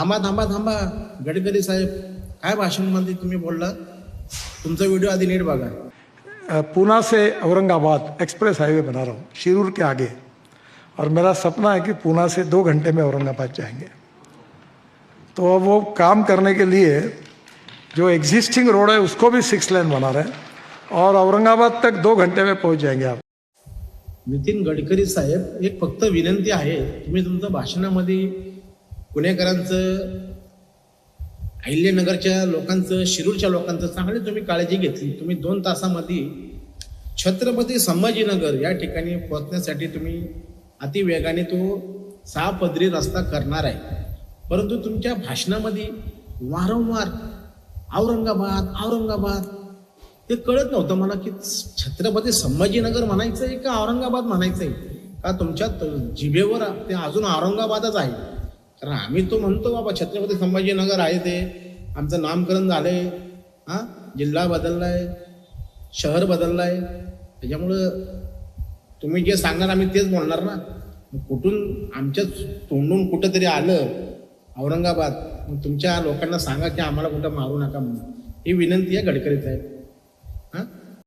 थांबा थांबा थांबा, गडकरी साहेब काय भाषणामध्ये तुम्ही बोलला, तुमचा व्हिडिओ आधी नीट बघा. पूना से औरंगाबाद एक्सप्रेस हाईवे बना रहा हूँ शिरूर के आगे, और मेरा सपना है कि पूना से 2 घंटे में औरंगाबाद जाएंगे. तो अब वो काम करने के लिए जो एग्जिस्टिंग रोड है उसको भी 6 लेन बना रहे हैं और औरंगाबाद तक 2 घंटे में पहुंच जाएंगे आप. नितीन गडकरी साहेब, एक फक्त विनंती आहे, तुम्ही तुमच्या भाषणामध्ये पुणेकरांचं, अहिल्यानगरच्या लोकांचं, शिरूरच्या लोकांचं चांगली तुम्ही काळजी घेतली. तुम्ही 2 तासामध्ये छत्रपती संभाजीनगर या ठिकाणी पोहोचण्यासाठी तुम्ही अतिवेगाने तो 6 पदरी रस्ता करणार आहे. परंतु तुमच्या भाषणामध्ये वारंवार औरंगाबाद औरंगाबाद, ते कळत नव्हतं मला की छत्रपती संभाजीनगर म्हणायचं आहे का औरंगाबाद म्हणायचं आहे, का तुमच्या जिभेवर ते अजून औरंगाबादच आहे. कारण आम्ही तो म्हणतो बाबा छत्रपती संभाजीनगर आहे, ते आमचं नामकरण झालंय, जिल्हा बदललाय, शहर बदललाय. त्याच्यामुळं तुम्ही जे सांगणार आम्ही तेच बोलणार ना. कुठून आमच्या तोंडून कुठंतरी आलं औरंगाबाद, मग तुमच्या लोकांना सांगा की आम्हाला कुठं मारू नका म्हणून. ही विनंती आहे गडकरी साहेब.